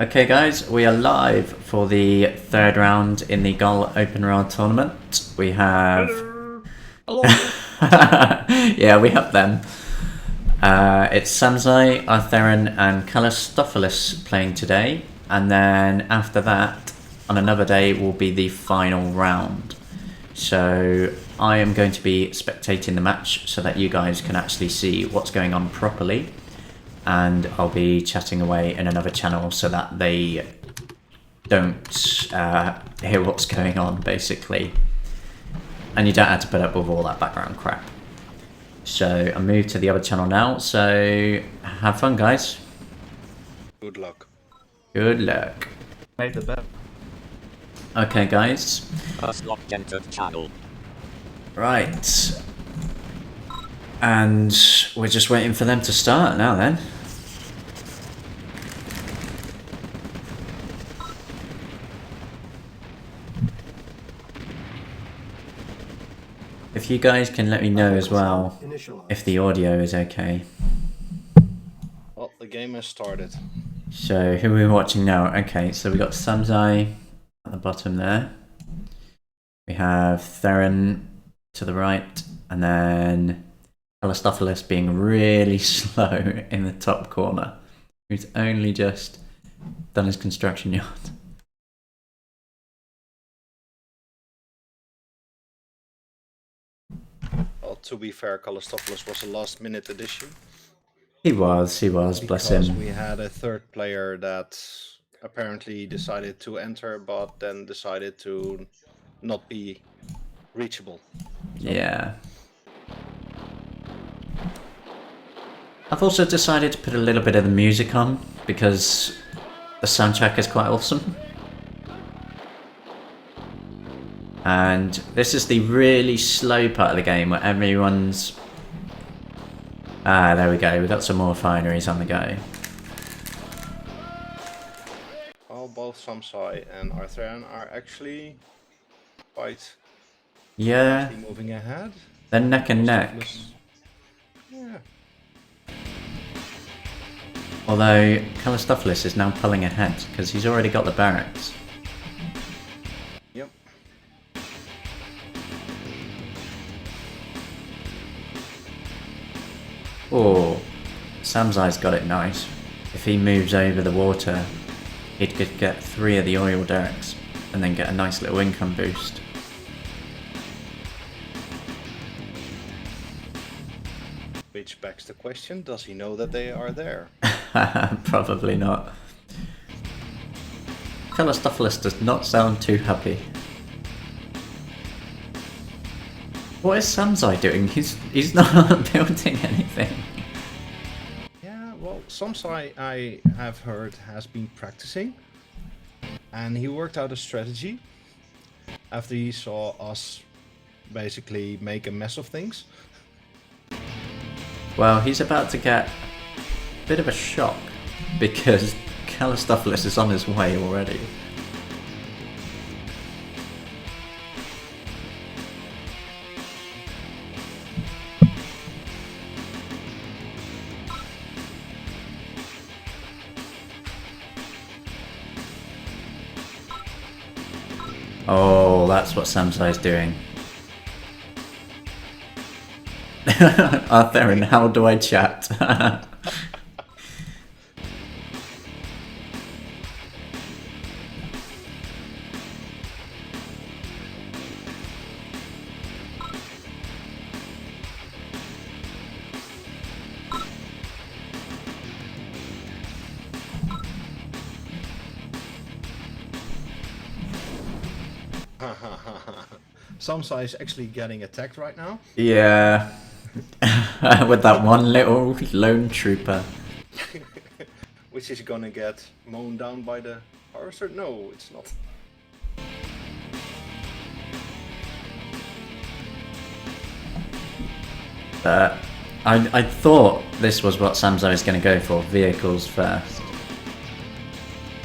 Okay guys, we are live for the third round in the GOL OpenRA for the third round in the GOL OpenRA tournament. We have... Hello. yeah, we have them. It's Samzai, Artheron and Calistophilis playing today. And then after that, on another day, will be the final round. So I am going to be spectating the match so that you guys can actually see what's going on properly. And I'll be chatting away in another channel so that they don't hear what's going on, basically. And you don't have to put up with all that background crap. So I move to the other channel now, so have fun, guys. Good luck. Good luck. Made the bet. Okay, guys. First locked entered channel. Right. And we're just waiting for them to start now then. If you guys can let me know as well if the audio is okay. Well, the game has started. So who are we watching now? Okay, so we got Samzai at the bottom there. We have Theron to the right, and then Calistophilis being really slow in the top corner, who's only just done his construction yard. Well, to be fair, Calistopoulos was a last-minute addition. He was, bless him. Because we had a third player that apparently decided to enter, but then decided to not be reachable. Yeah. I've also decided to put a little bit of the music on because the soundtrack is quite awesome. And this is the really slow part of the game where everyone's... Ah, there we go. We've got some more refineries on the go. Well, both Samsai and Arthurian are actually quite Yeah, moving ahead. they're neck and neck. Yeah. Although Calistophilis is now pulling ahead because he's already got the barracks. Yep. Oh, Samzai's got it nice. If he moves over the water, he could get 3 of the oil derricks and then get a nice little income boost. Which begs the question, does he know that they are there? Probably not. Calistophilis does not sound too happy. What is Samzai doing? He's not building anything. Yeah, well, Samsai, I have heard, has been practicing. And he worked out a strategy after he saw us basically make a mess of things. Well, he's about to get a bit of a shock because Calistophilis is on his way already. Oh, that's what Samsai's doing. Artheron, how do I chat? Samsai is actually getting attacked right now. Yeah. With that one little lone trooper. Which is gonna get mown down by the harvester? No, it's not. I thought this was what Samzai was going to go for, vehicles first.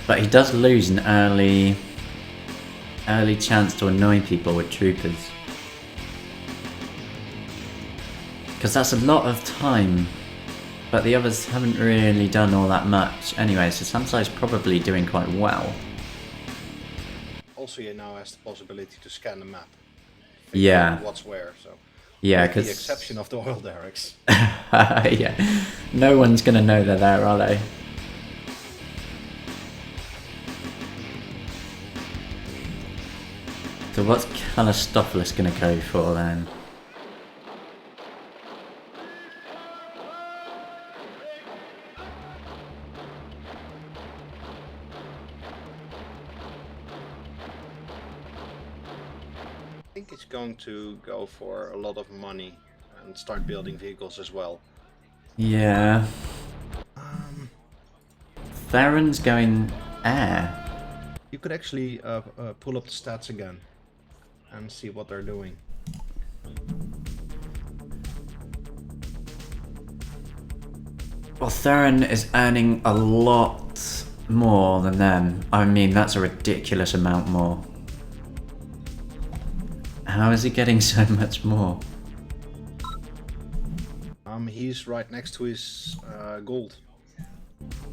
But he does lose an early chance to annoy people with troopers. Because that's a lot of time But the others haven't really done all that much. Anyway, so Samsai's probably doing quite well. Also, he now has the possibility to scan the map. Yeah. What's where, so. Yeah, With because... the exception of the oil derricks. yeah. No one's going to know they're there, are they? So what's Calistopoulos going to go for then? I think it's going to go for a lot of money and start building vehicles as well. Yeah. Theron's going air. You could actually pull up the stats again and see what they're doing. Well, Theron is earning a lot more than them. I mean, that's a ridiculous amount more. How is he getting so much more? He's right next to his gold.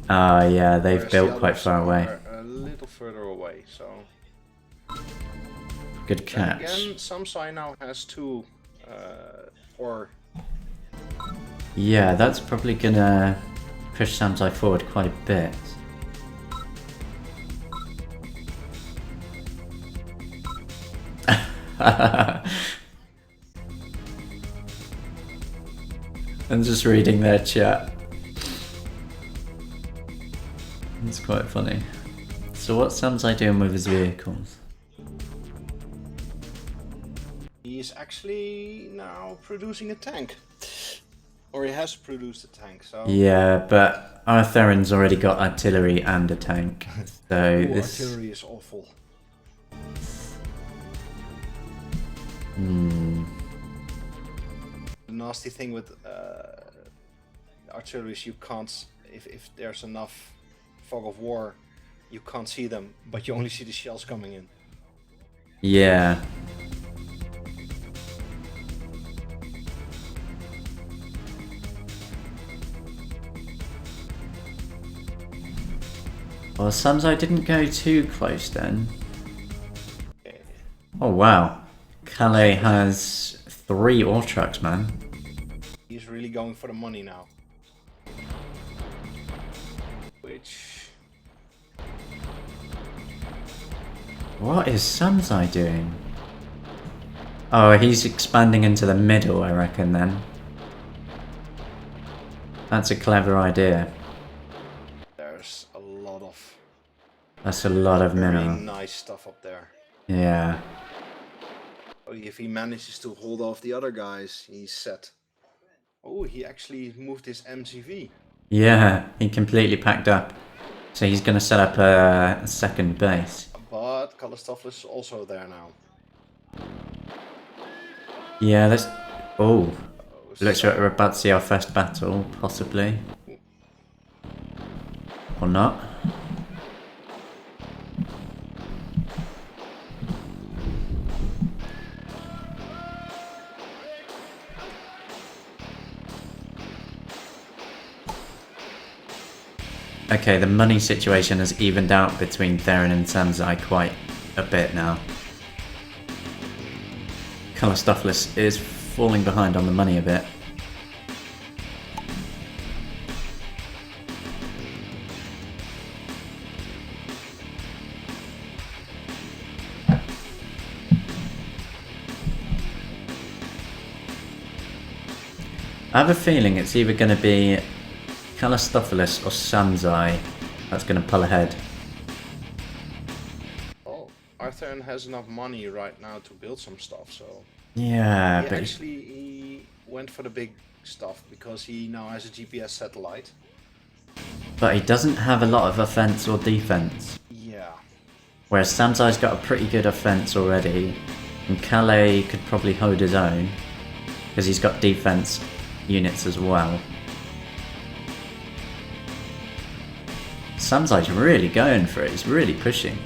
Yeah, they've Whereas built the quite others far away. are a little further away, so. Good Then catch. again, Samsai now has 2 or Yeah, that's probably gonna push Samsai forward quite a bit. I'm just reading their chat. It's quite funny. So what's Samsai doing with his vehicles? he's actually now producing a tank. Or he has produced a tank, so. Yeah, but our Theron's already got artillery and a tank. So Ooh, this... artillery is awful. The nasty thing with artillery is you can't, if there's enough fog of war, you can't see them, but you only see the shells coming in. Yeah. Well, Samsai didn't go too close then. Oh wow. Calais has 3 ore trucks, man. He's really going for the money now. Which... What is Samsai doing? Oh, he's expanding into the middle, I reckon then. That's a clever idea. There's a lot of That's a lot of very mineral. nice stuff up there. Yeah. If he manages to hold off the other guys, he's set. Oh, he actually moved his MCV. Yeah, he completely packed up. So he's going to set up a second base. But Kalistopoulos is also there now. Yeah, let's... Oh. Oh, Looks like we're about to see our first battle, possibly. Or not. Okay, the money situation has evened out between Theron and Samsai quite a bit now. Kalistopoulos is falling behind on the money a bit. I have a feeling it's either going to be Kalistopoulos or Samsai that's going to pull ahead. Well, Arthur has enough money right now to build some stuff, so... Yeah, but he went for the big stuff because he now has a GPS satellite. he doesn't have a lot of offense or defense. Yeah. Whereas Samsai's got a pretty good offense already, and Calais could probably hold his own because he's got defense units as well. Samsai's really going for it, he's really pushing.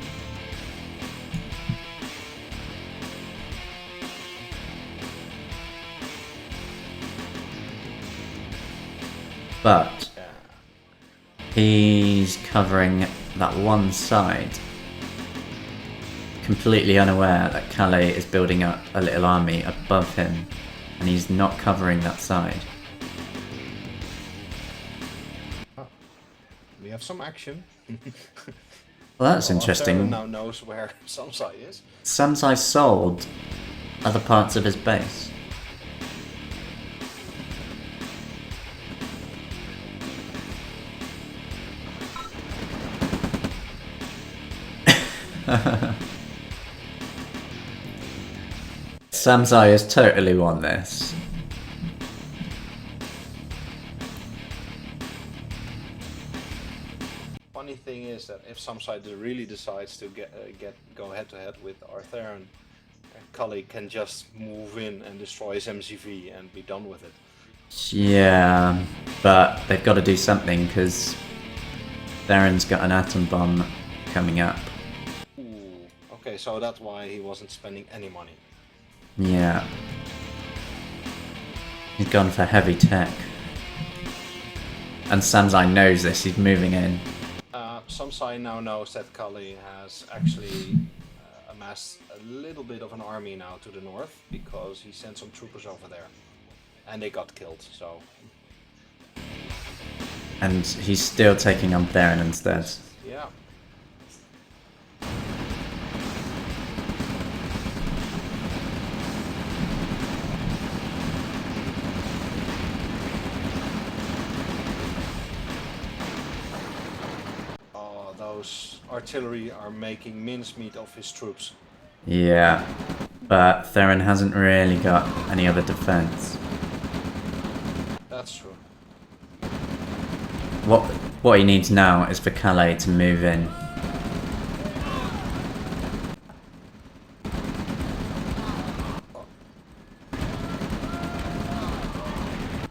But Yeah. he's covering that one side, completely unaware that Calais is building up a little army above him, and he's not covering that side. We have some action. Well, that's Well, interesting. Theron now knows where Samsai is. Samsai sold other parts of his base. Samsai has totally won this. Funny thing is that if Samsai really decides to go head to head with Artheron, Cully can just move in and destroy his MCV and be done with it. Yeah, but they've got to do something because Theron's got an atom bomb coming up. Ooh, okay, so that's why he wasn't spending any money. Yeah. He's gone for heavy tech. And Samsai knows this, he's moving in. Samsai now knows that Kali has actually amassed a little bit of an army now to the north because he sent some troopers over there. And they got killed, so... And he's still taking on Theron instead. Yeah. Oh, those artillery are making mincemeat of his troops. Yeah, but Theron hasn't really got any other defense. That's true. What he needs now is for Calais to move in.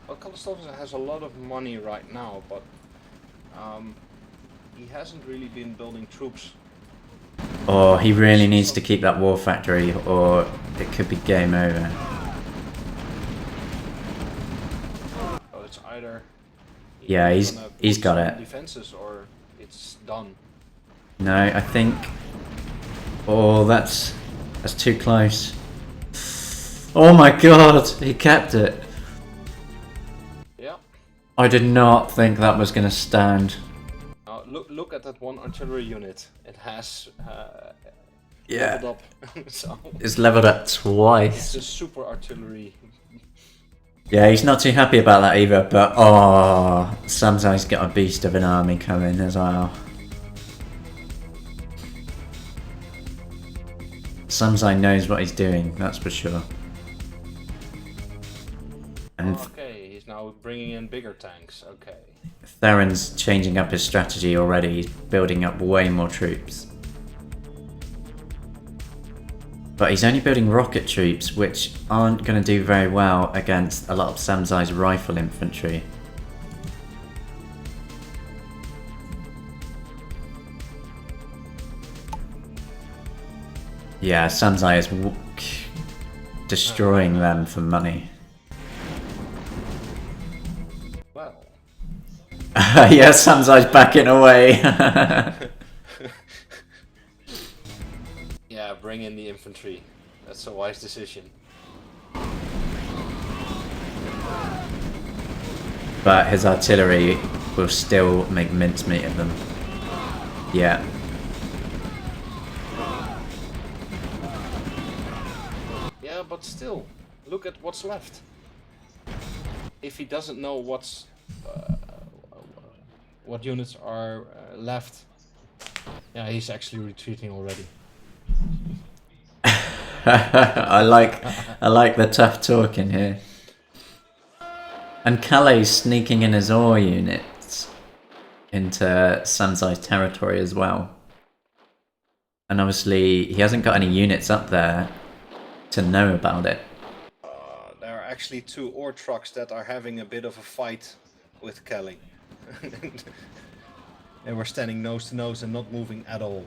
Well, Kalistov has a lot of money right now, but he hasn't really been building troops. Or he really needs to keep that war factory, or it could be game over. So it's either Yeah, he's he's gonna got put it. some defenses or it's done. No, I think... Oh, that's too close. Oh my god, he kept it. Yeah. I did not think that was going to stand. Now look at that one artillery unit. It has Yeah, leveled up. So it's leveled up twice. it's a super artillery. Yeah, he's not too happy about that either, but oh, Samsai's got a beast of an army coming as well. Samsai knows what he's doing, that's for sure. And Okay, he's now bringing in bigger tanks. Okay. Theron's changing up his strategy already, he's building up way more troops. But he's only building rocket troops, which aren't going to do very well against a lot of Samsai's rifle infantry. Yeah, Samsai is destroying them for money. Well. Yeah, Samsai's backing away. Yeah, bring in the infantry. That's a wise decision. But his artillery will still make mincemeat of them. Yeah. Yeah, but still, look at what's left. If he doesn't know what units are left, yeah, he's actually retreating already. I like the tough talk in here. And Calais sneaking in his ore units into Samsai's territory as well. And obviously he hasn't got any units up there to know about it. There are actually 2 ore trucks that are having a bit of a fight with Kelly. They were standing nose to nose and not moving at all.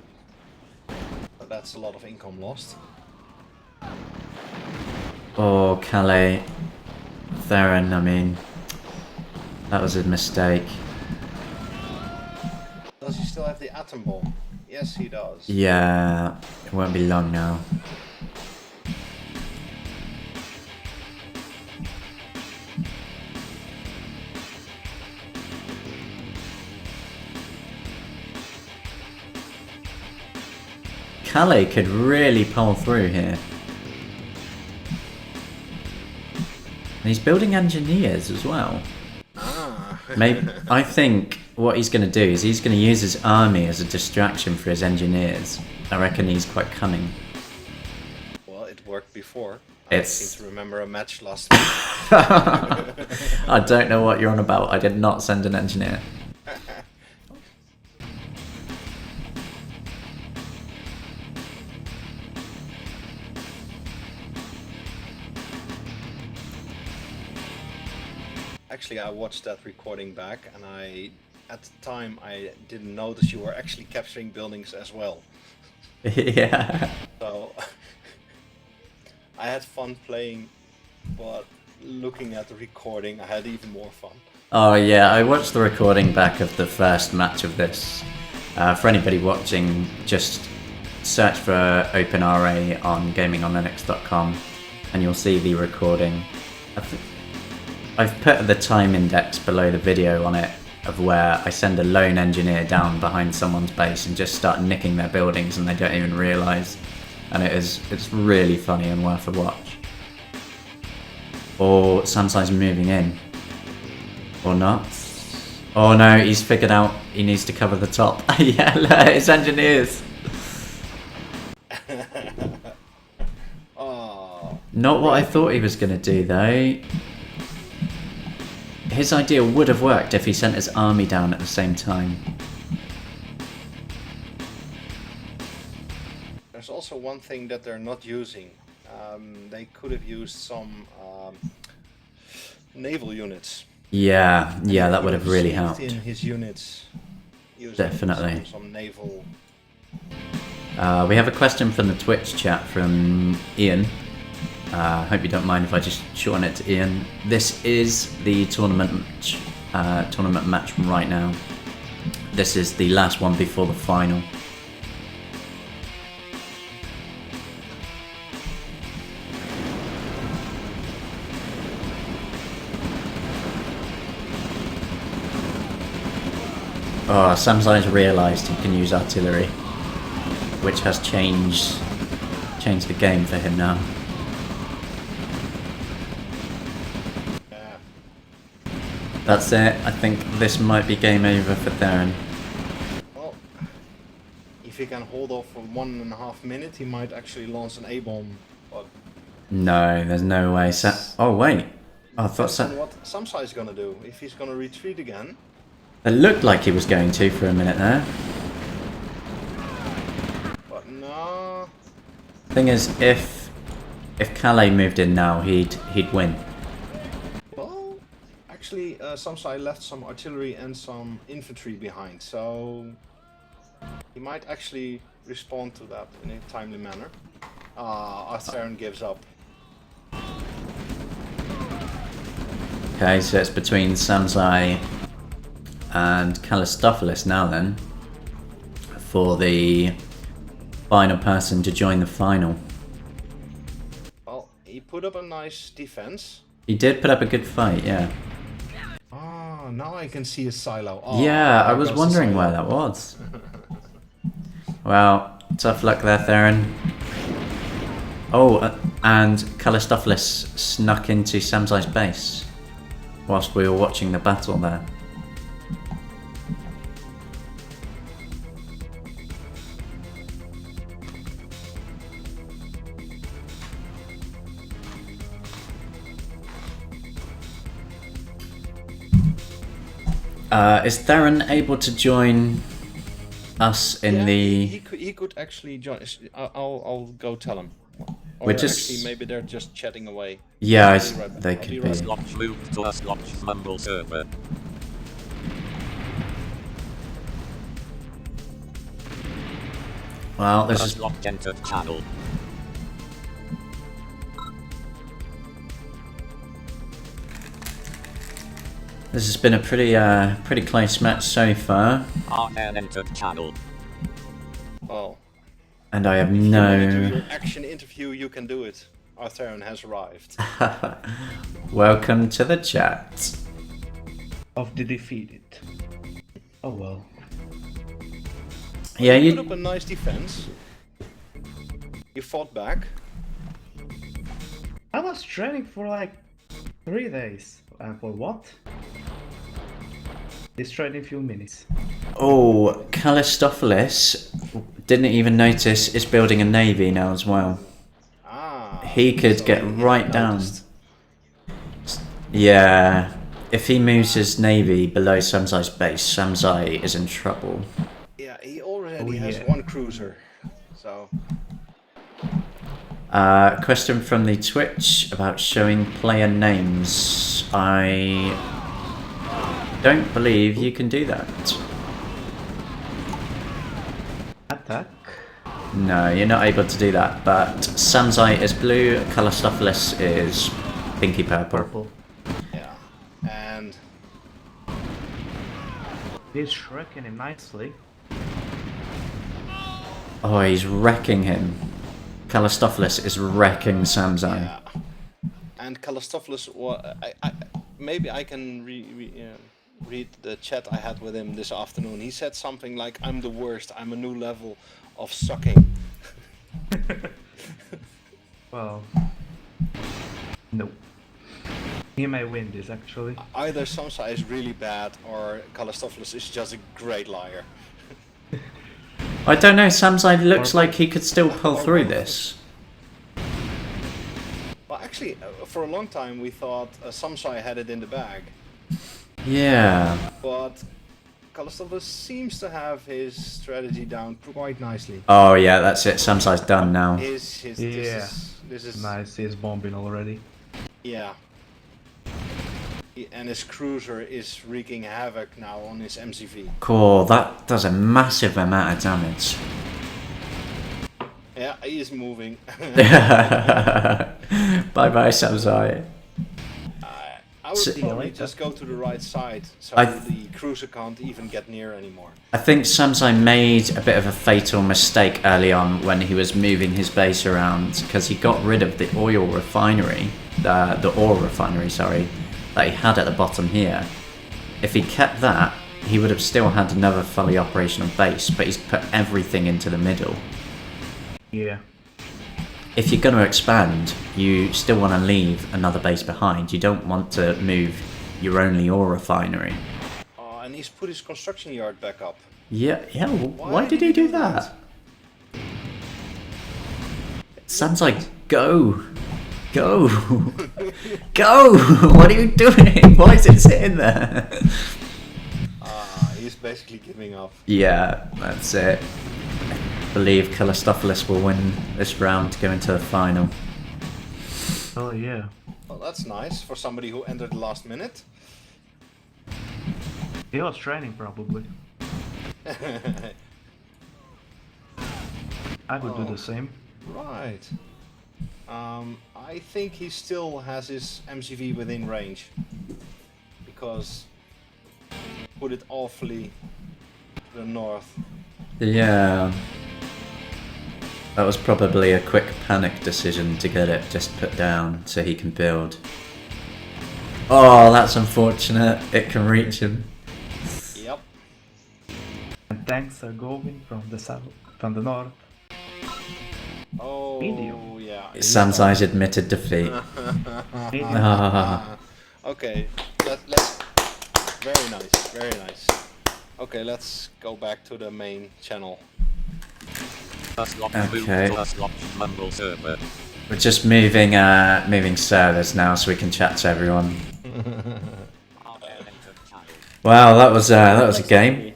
So that's a lot of income lost. Oh, Calais. Theron, I mean... That was a mistake. Does he still have the atom bomb? Yes, he does. Yeah, it won't be long now. Calais could really pull through here. And he's building engineers as well. Ah. Maybe I think what he's going to do is he's going to use his army as a distraction for his engineers. I reckon he's quite cunning. Well, it worked before. I I seem to remember a match last week. I don't know what you're on about. I did not send an engineer. Actually, I watched that recording back, and at the time, I didn't notice you were actually capturing buildings as well. Yeah. So I had fun playing, but looking at the recording, I had even more fun. Oh yeah, I watched the recording back of the first match of this. For anybody watching, just search for OpenRA on GamingOnLinux.com and you'll see the recording. I've put the time index below the video on it of where I send a lone engineer down behind someone's base and just start nicking their buildings and they don't even realise. And it's really funny and worth a watch. Or Samsai's moving in. Or not. Oh no, he's figured out he needs to cover the top. Yeah, look, it's engineers. Oh. Not what I thought he was going to do though. His idea would have worked if he sent his army down at the same time. There's also one thing that they're not using. They could have used some naval units. Yeah, that would have really helped. In his units, using Definitely. some naval. We have a question from the Twitch chat from Ian. Hope you don't mind if I just shorten it to Ian. This is the tournament match right now. This is the last one before the final. Oh, Samsai's realised he can use artillery, which has changed the game for him now. That's it. I think this might be game over for Theron. Well, if he can hold off for 1.5 minutes, he might actually launch an A-bomb. But No, there's no way. Oh wait. Oh, I thought that's what Samsai's gonna do. If he's gonna retreat again. It looked like he was going to for a minute there. But no. Thing is, if Calais moved in now, he'd win. Well, actually, Samsai left some artillery and some infantry behind, so he might actually respond to that in a timely manner. Our Theron gives up. Okay, so it's between Samsai and Calistopoulos now then, for the final person to join the final. Well, he put up a nice defense. He did put up a good fight, yeah. Ah, now I can see a silo. Oh, Yeah, I there was goes the wondering silo. where that was. Well, tough luck there, Theron. Oh, and Calistopoulos snuck into Samsai's base whilst we were watching the battle there. Is Theron able to join us in Yeah, the... he could actually join. I'll go tell him. Or We're just- actually, maybe they're just chatting away. Yeah, I'll be right back. they I'll could be be. right back. Slot moved to a slot mumble server. Well, A this is... slot entered channel. This has been a pretty close match so far, RN entered channel. Well, and I have if you want to do no. your action interview, you can do it. Arthurian has arrived. Welcome to the chat. Of the defeated. Oh well. Yeah, You put you. up a nice defense. You fought back. I was training for like 3 days. And for what? Destroyed in few minutes. Oh, Calistopheles didn't even notice is building a navy now as well. Ah. He could so get he right down. noticed. Yeah, if he moves his navy below Samzai's base, Samzai is in trouble. Yeah, he already Oh, has yeah. 1 cruiser. So. Question from the Twitch about showing player names. I don't believe you can do that. Attack. No, you're not able to do that, but Samzai is blue, Calistopheles is pinky purple. Purple. Yeah. And. He's shrekking him nicely. Oh, he's wrecking him. Calistopheles is wrecking Samzai. Yeah. And Calistopheles, maybe I can read the chat I had with him this afternoon. He said something like, "I'm the worst. I'm a new level of sucking." Well. No. He may win this actually. Either Samsa is really bad, or Calistopheles is just a great liar. I don't know, Samzai looks like he could still pull through this. Well, actually, for a long time we thought Samsai had it in the bag, Yeah. but Calistopheles seems to have his strategy down quite nicely. Oh yeah, that's it. Samzai's done now. This is Nice, he's bombing already. yeah. And his cruiser is wreaking havoc now on his MCV. Cool, that does a massive amount of damage. Yeah, he is moving. Bye bye, Samzai. I would So- probably just go to the right side, so I the cruiser can't even get near anymore. I think Samzai made a bit of a fatal mistake early on when he was moving his base around, because he got rid of the oil refinery, the ore refinery, sorry, that he had at the bottom here. If he kept that, he would have still had another fully operational base, but he's put everything into the middle. Yeah. If you're going to expand, you still want to leave another base behind. You don't want to move your only ore refinery. And he's put his construction yard back up. Yeah, why did he do that? Samzai, go! Go! Go! What are you doing? Why is it sitting there? He's basically giving up. Yeah, that's it. I believe Calistopheles will win this round to go into the final. Oh yeah. Well, that's nice for somebody who entered the last minute. He was training probably. I would do the same. Right. I think he still has his MCV within range. Because put it awfully to the north. Yeah. That was probably a quick panic decision to get it just put down so he can build. Oh, that's unfortunate. It can reach him. Yep. And tanks are going from the south, from the north. Oh, Medium. yeah. Samzai's admitted defeat. Medium. Okay, let's. Very nice, very nice. Okay, let's go back to the main channel. Okay. Mumble server. We're just moving servers now so we can chat to everyone. Wow, that was a game.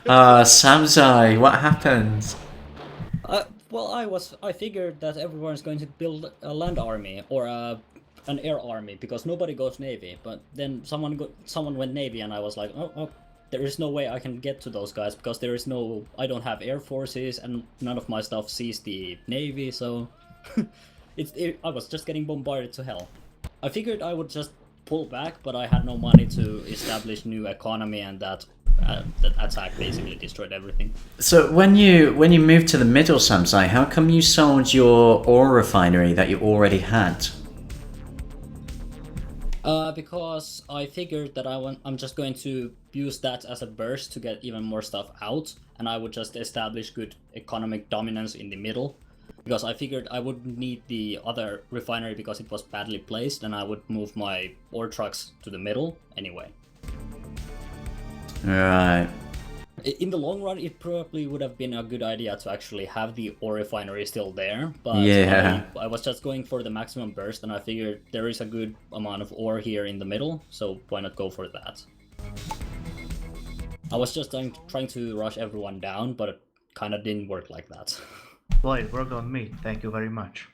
Samzai, what happened? Well, I figured that everyone's going to build a land army or an air army because nobody goes navy. But then someone went navy, and I was like, oh, there is no way I can get to those guys because I don't have air forces, and none of my stuff sees the navy. So I was just getting bombarded to hell. I figured I would just pull back, but I had no money to establish new economy, and that attack basically destroyed everything. So when you moved to the middle, Samsai, how come you sold your ore refinery that you already had? Because I figured that I'm just going to use that as a burst to get even more stuff out, and I would just establish good economic dominance in the middle. Because I figured I wouldn't need the other refinery because it was badly placed, and I would move my ore trucks to the middle anyway. Right. In the long run, it probably would have been a good idea to actually have the ore refinery still there, but Yeah. I was just going for the maximum burst, and I figured there is a good amount of ore here in the middle, so why not go for that? I was just trying to rush everyone down, but it kind of didn't work like that. Well, it worked on me. Thank you very much.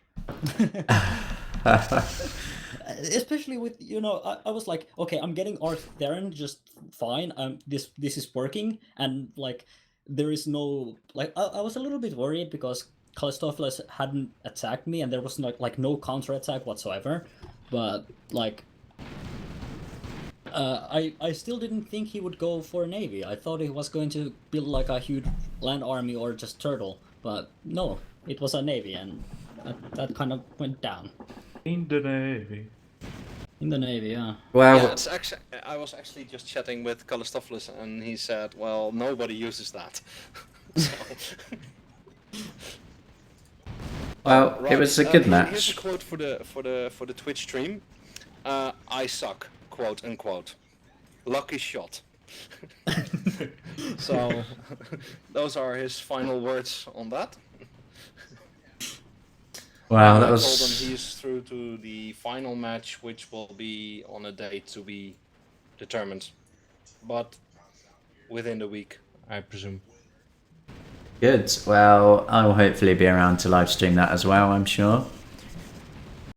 Especially with, I was like, okay, I'm getting Artheron just fine. This is working, and like there is no I was a little bit worried because Kalistophilos hadn't attacked me, and there was no counterattack whatsoever. But like, I still didn't think he would go for a navy. I thought he was going to build like a huge land army or just turtle, but no, it was a navy, and that kind of went down. In the Navy. In the navy, yeah. Well, Yeah, it's actually, I was actually just chatting with Kalistophilos, and he said, "Well, nobody uses that." So... well, Right, it was a good Here's match. a quote for the Twitch stream. I suck, quote unquote. Lucky shot. So those are his final words on that. Wow, that I told was. him he's through to the final match, which will be on a date to be determined, but within the week, I presume. Good. Well, I will hopefully be around to live stream that as well, I'm sure.